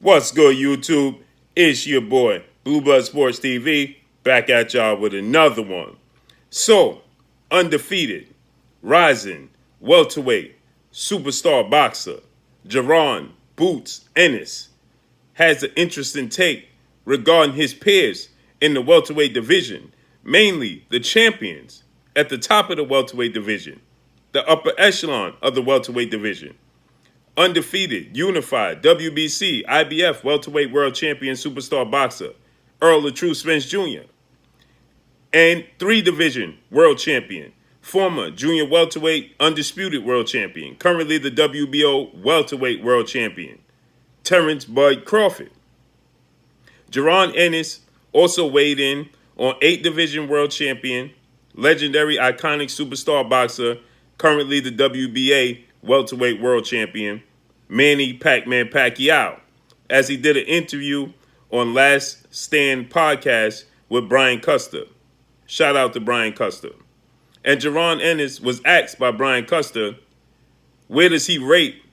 What's good, YouTube? It's your boy, Blue Blood Sports TV, back at y'all with another one. So, undefeated, rising, welterweight, superstar boxer, Jaron Boots Ennis has an interesting take regarding his peers in the welterweight division, mainly the champions at the top of the welterweight division, the upper echelon of the welterweight division. Undefeated, unified, WBC, IBF welterweight world champion superstar boxer, Earl of True Spence Jr. And 3-division world champion, former junior welterweight undisputed world champion, currently the WBO welterweight world champion, Terence Bud Crawford. Jaron Ennis also weighed in on 8-division world champion, legendary iconic superstar boxer, currently the WBA welterweight world champion, Manny Pac-Man Pacquiao, as he did an interview on Last Stand podcast with Brian Custer. Shout out to Brian Custer. And Jaron Ennis was asked by Brian Custer, where does he rate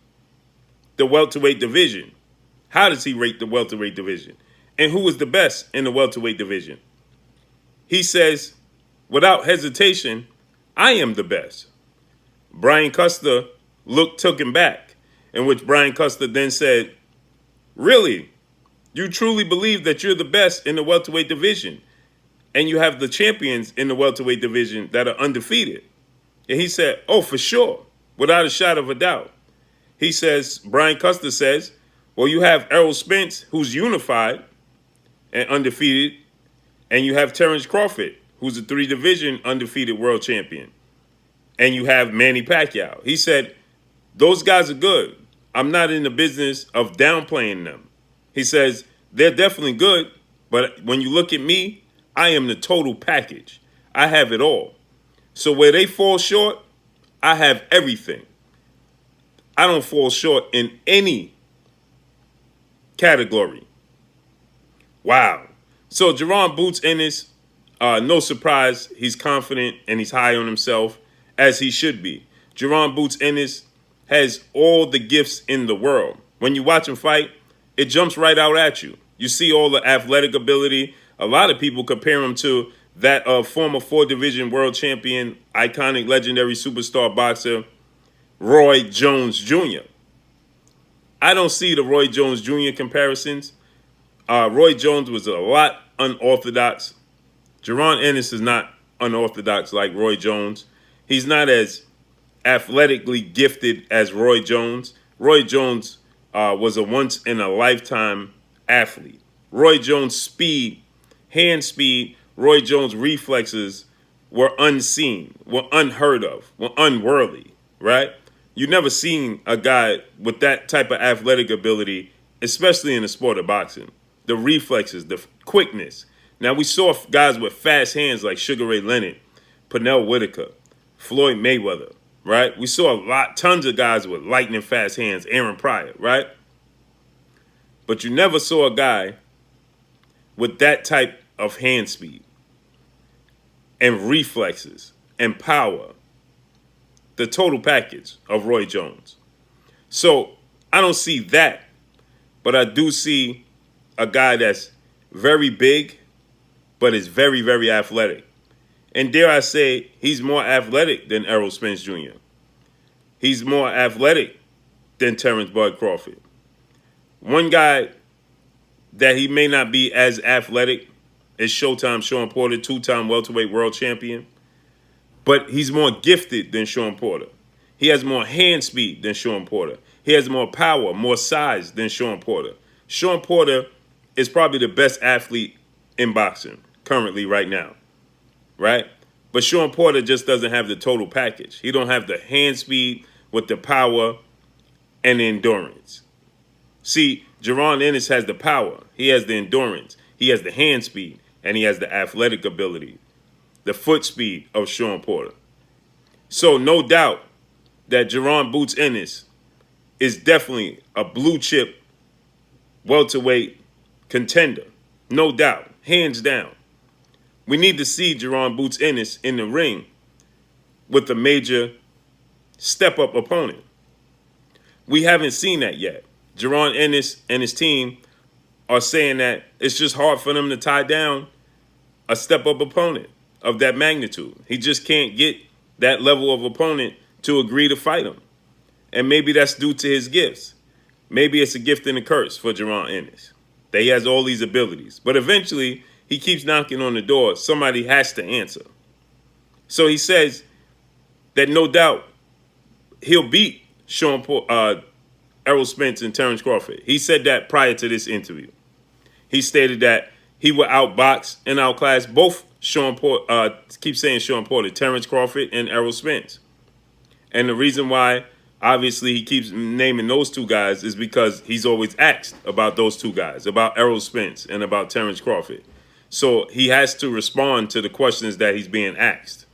the welterweight division? How does he rate the welterweight division? And who is the best in the welterweight division? He says, without hesitation, I am the best. Brian Custer took him back, in which Brian Custer then said, really? You truly believe that you're the best in the welterweight division, and you have the champions in the welterweight division that are undefeated? And he said, oh, for sure, without a shadow of a doubt. He says, Brian Custer says, well, you have Errol Spence, who's unified and undefeated, and you have Terence Crawford, who's a 3-division undefeated world champion. And you have Manny Pacquiao. He said, those guys are good. I'm not in the business of downplaying them. He says, they're definitely good, but when you look at me, I am the total package. I have it all. So where they fall short, I have everything. I don't fall short in any category. Wow. So Jaron Boots Ennis, no surprise, he's confident and he's high on himself, as he should be. Jaron Boots Ennis has all the gifts in the world. When you watch him fight, it jumps right out at you. You see all the athletic ability. A lot of people compare him to that of former 4-division world champion, iconic, legendary superstar boxer, Roy Jones Jr. I don't see the Roy Jones Jr. comparisons. Roy Jones was a lot unorthodox. Jaron Ennis is not unorthodox like Roy Jones. He's not as athletically gifted as Roy Jones. Roy Jones was a once-in-a-lifetime athlete. Roy Jones' speed, hand speed, Roy Jones' reflexes were unseen, were unheard of, were unworldly, right? You never seen a guy with that type of athletic ability, especially in the sport of boxing. The reflexes, the quickness. Now, we saw guys with fast hands like Sugar Ray Leonard, Pernell Whitaker, Floyd Mayweather, right? We saw tons of guys with lightning fast hands, Aaron Pryor, right? But you never saw a guy with that type of hand speed and reflexes and power, the total package of Roy Jones. So I don't see that, but I do see a guy that's very big, but is very, very athletic. And dare I say, he's more athletic than Errol Spence Jr. He's more athletic than Terence Bud Crawford. One guy that he may not be as athletic is Showtime Sean Porter, 2-time welterweight world champion. But he's more gifted than Sean Porter. He has more hand speed than Sean Porter. He has more power, more size than Sean Porter. Sean Porter is probably the best athlete in boxing currently right now. Right? But Sean Porter just doesn't have the total package. He don't have the hand speed with the power and the endurance. See, Jaron Ennis has the power. He has the endurance. He has the hand speed. And he has the athletic ability, the foot speed of Sean Porter. So no doubt that Jaron Boots Ennis is definitely a blue chip welterweight contender. No doubt. Hands down. We need to see Jaron Boots Ennis in the ring with a major step-up opponent. We haven't seen that yet. Jaron Ennis and his team are saying that it's just hard for them to tie down a step-up opponent of that magnitude. He just can't get that level of opponent to agree to fight him. And maybe that's due to his gifts. Maybe it's a gift and a curse for Jaron Ennis, that he has all these abilities. But eventually, he keeps knocking on the door. Somebody has to answer. So he says that no doubt he'll beat Errol Spence and Terence Crawford. He said that prior to this interview. He stated that he would outbox and outclass both keep saying Sean Porter, Terence Crawford and Errol Spence. And the reason why, obviously, he keeps naming those two guys is because he's always asked about those two guys, about Errol Spence and about Terence Crawford. So he has to respond to the questions that he's being asked.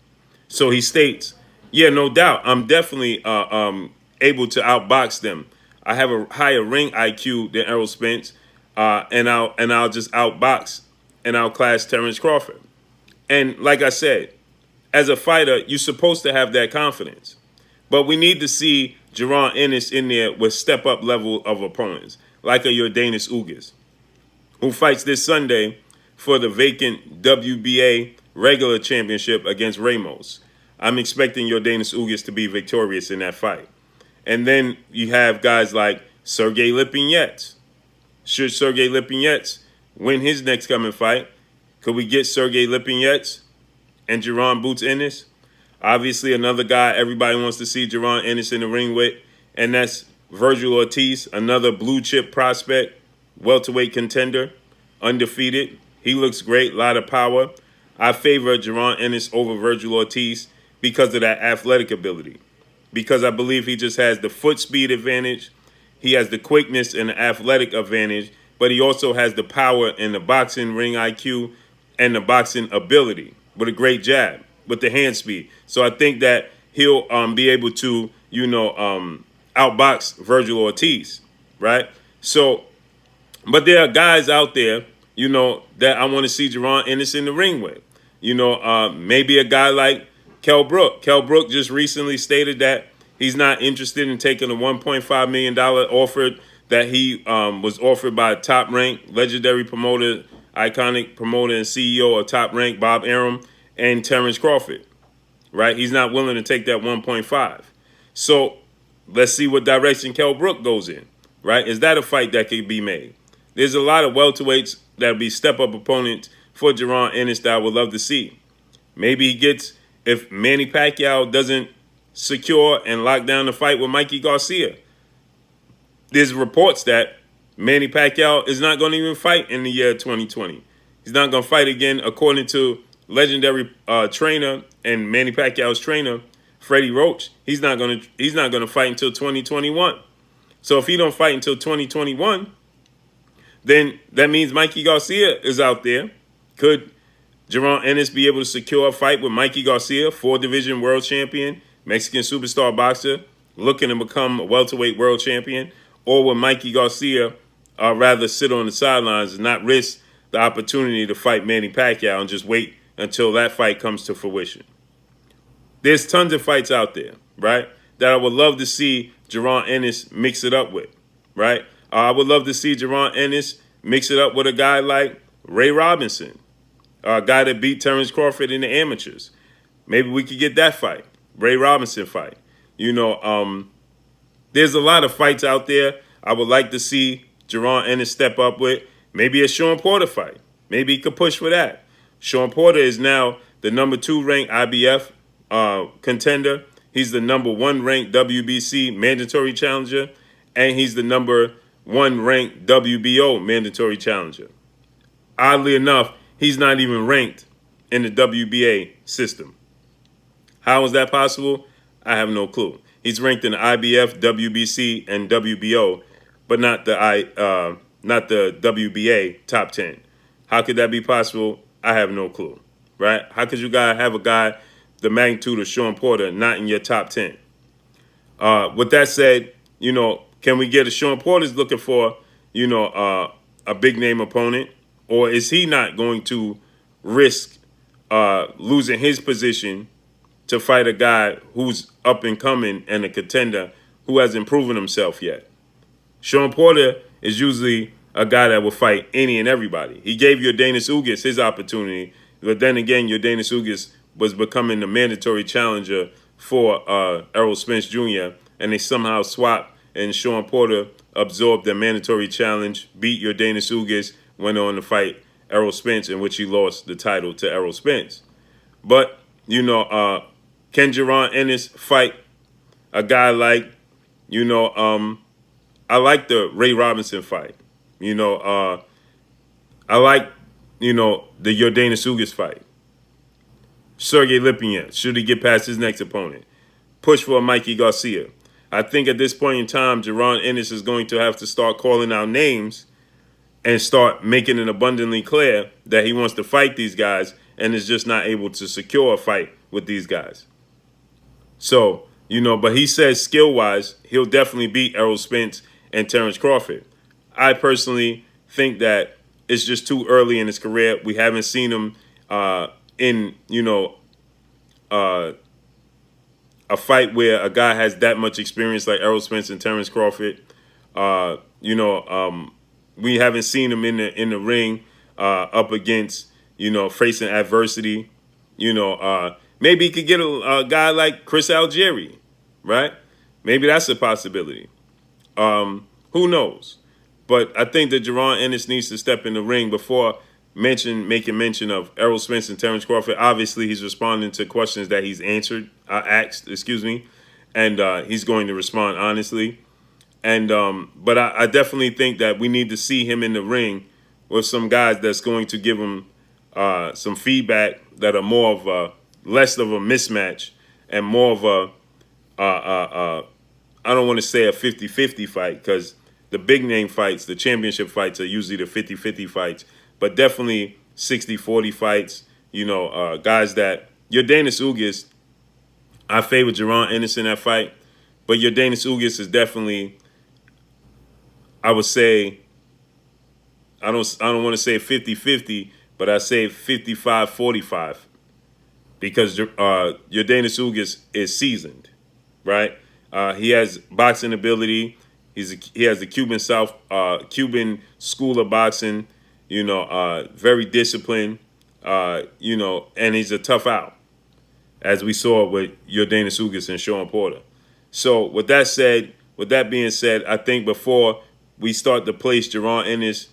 So he states, yeah, no doubt, I'm definitely able to outbox them. I have a higher ring IQ than Errol Spence, and I'll just outbox and outclass Terence Crawford. And like I said, as a fighter, you're supposed to have that confidence. But we need to see Jaron Ennis in there with step-up level of opponents, like a Yordenis Ugas, who fights this Sunday for the vacant WBA regular championship against Ramos. I'm expecting Yordenis Ugas to be victorious in that fight. And then you have guys like Sergey Lipinets. Should Sergey Lipinets win his next coming fight, could we get Sergey Lipinets and Jaron Boots Ennis? Obviously, another guy everybody wants to see Jaron Ennis in the ring with, and that's Virgil Ortiz, another blue chip prospect, welterweight contender, undefeated. He looks great, a lot of power. I favor Jaron Ennis over Virgil Ortiz because of that athletic ability, because I believe he just has the foot speed advantage, he has the quickness and the athletic advantage, but he also has the power and the boxing ring IQ and the boxing ability with a great jab, with the hand speed. So I think that he'll be able to, outbox Virgil Ortiz, right? So, but there are guys out there, that I want to see Jaron Ennis in the ring with. Maybe a guy like Kell Brook. Kell Brook just recently stated that he's not interested in taking a $1.5 million offer that he was offered by top-ranked legendary promoter, iconic promoter and CEO of Top Rank, Bob Arum, and Terence Crawford, right? He's not willing to take that 1.5. So let's see what direction Kell Brook goes in, right? Is that a fight that could be made? There's a lot of welterweights that will be step-up opponents for Jaron Ennis that I would love to see. Maybe he gets, if Manny Pacquiao doesn't secure and lock down the fight with Mikey Garcia. There's reports that Manny Pacquiao is not going to even fight in the year 2020. He's not going to fight again, according to legendary trainer and Manny Pacquiao's trainer, Freddie Roach. He's not going to fight until 2021. So if he don't fight until 2021, then that means Mikey Garcia is out there. Could Jaron Ennis be able to secure a fight with Mikey Garcia, 4-division world champion, Mexican superstar boxer, looking to become a welterweight world champion? Or will Mikey Garcia rather sit on the sidelines and not risk the opportunity to fight Manny Pacquiao and just wait until that fight comes to fruition? There's tons of fights out there, right, that I would love to see Jaron Ennis mix it up with, right? I would love to see Jaron Ennis mix it up with a guy like Ray Robinson, a guy that beat Terence Crawford in the amateurs. Maybe we could get that fight, Ray Robinson fight. There's a lot of fights out there I would like to see Jaron Ennis step up with. Maybe a Sean Porter fight. Maybe he could push for that. Sean Porter is now the number 2 ranked IBF contender. He's the number 1 ranked WBC mandatory challenger. And he's the number 1 ranked WBO mandatory challenger. Oddly enough, he's not even ranked in the WBA system. How is that possible? I have no clue. He's ranked in the IBF, WBC, and WBO, but not the WBA top 10. How could that be possible? I have no clue, right? How could you guys have a guy the magnitude of Sean Porter not in your top 10? With that said, can we get a Sean Porter's looking for, a big name opponent, or is he not going to risk losing his position to fight a guy who's up and coming and a contender who hasn't proven himself yet? Sean Porter is usually a guy that will fight any and everybody. He gave Yordenis Ugas his opportunity, but then again, Yordenis Ugas was becoming the mandatory challenger for Errol Spence Jr., and they somehow swapped, and Sean Porter absorbed the mandatory challenge, beat Yordenis Ugas, went on to fight Errol Spence, in which he lost the title to Errol Spence. But, can Jaron Ennis fight a guy like, I like the Ray Robinson fight. I like, the Yordenis Ugas fight. Sergey Lipinets, should he get past his next opponent? Push for Mikey Garcia. I think at this point in time, Jaron Ennis is going to have to start calling out names and start making it abundantly clear that he wants to fight these guys and is just not able to secure a fight with these guys. So, but he says skill-wise, he'll definitely beat Errol Spence and Terence Crawford. I personally think that it's just too early in his career. We haven't seen him in, a fight where a guy has that much experience like Errol Spence and Terence Crawford. We haven't seen him in the ring up against, facing adversity. Maybe he could get a guy like Chris Algieri, right? Maybe that's a possibility. Who knows? But I think that Jaron Ennis needs to step in the ring before making mention of Errol Spence and Terence Crawford. Obviously, he's responding to questions that he's asked, and he's going to respond honestly. And but I definitely think that we need to see him in the ring with some guys that's going to give him some feedback that are more of less of a mismatch and more of I don't want to say a 50-50 fight, because the big name fights, the championship fights, are usually the 50-50 fights, but definitely 60-40 fights. Guys that Yordenis Ugas, I favor Jaron Ennis in that fight, but Yordenis Ugas is definitely, I would say, I don't want to say 50-50, but I say 55-45, because Yordenis Ugas is seasoned, right? He has boxing ability. He has the Cuban school of boxing. Very disciplined. And he's a tough out, as we saw with Yordenis Ugas and Sean Porter. So with that being said, I think before we start to place Jaron Ennis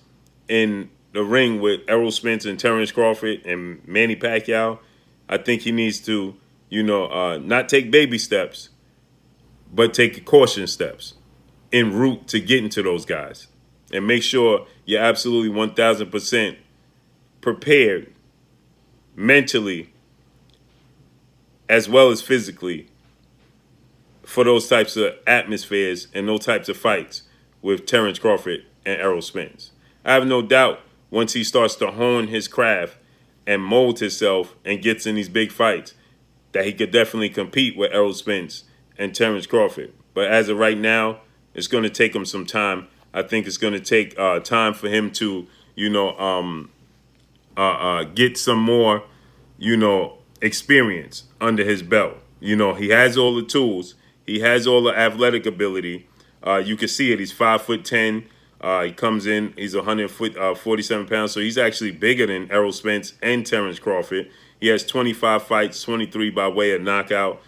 in the ring with Errol Spence and Terence Crawford and Manny Pacquiao, I think he needs to, not take baby steps, but take caution steps en route to getting to those guys. And make sure you're absolutely 1,000% prepared mentally as well as physically for those types of atmospheres and those types of fights with Terence Crawford and Errol Spence. I have no doubt once he starts to hone his craft and mold himself and gets in these big fights, that he could definitely compete with Errol Spence and Terence Crawford. But as of right now, it's going to take him some time. I think it's going to take time for him to, get some more, experience under his belt. He has all the tools. He has all the athletic ability. You can see it. He's 5'10". He comes in. He's 147 pounds. So he's actually bigger than Errol Spence and Terence Crawford. He has 25 fights, 23 by way of knockout.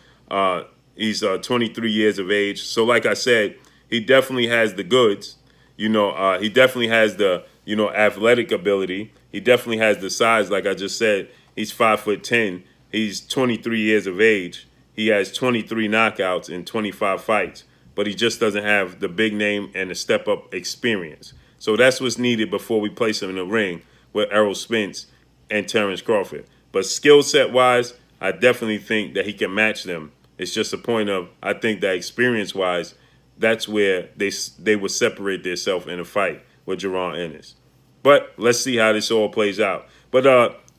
He's 23 years of age. So like I said, he definitely has the goods. He definitely has the, athletic ability. He definitely has the size. Like I just said, he's 5'10". He's 23 years of age. He has 23 knockouts in 25 fights. But he just doesn't have the big name and the step-up experience. So that's what's needed before we place him in the ring with Errol Spence and Terence Crawford. But skill set-wise, I definitely think that he can match them. It's just a point of, I think that experience-wise, that's where they would separate themselves in a fight with Jaron Ennis. But let's see how this all plays out. But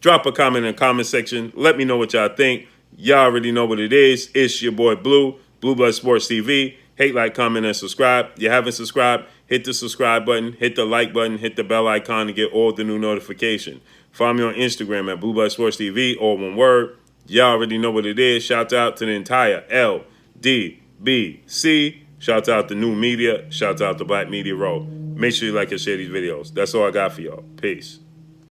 drop a comment in the comment section. Let me know what y'all think. Y'all already know what it is. It's your boy Blue Blood Sports TV. Hate, like, comment, and subscribe. If you haven't subscribed, hit the subscribe button, hit the like button, hit the bell icon to get all the new notification. Follow me on Instagram at Blood Sports TV, all one word. Y'all already know what it is. Shout out to the entire LDBC Shout out to New Media. Shout out to Black Media Row. Make sure you like and share these videos. That's all I got for y'all. Peace.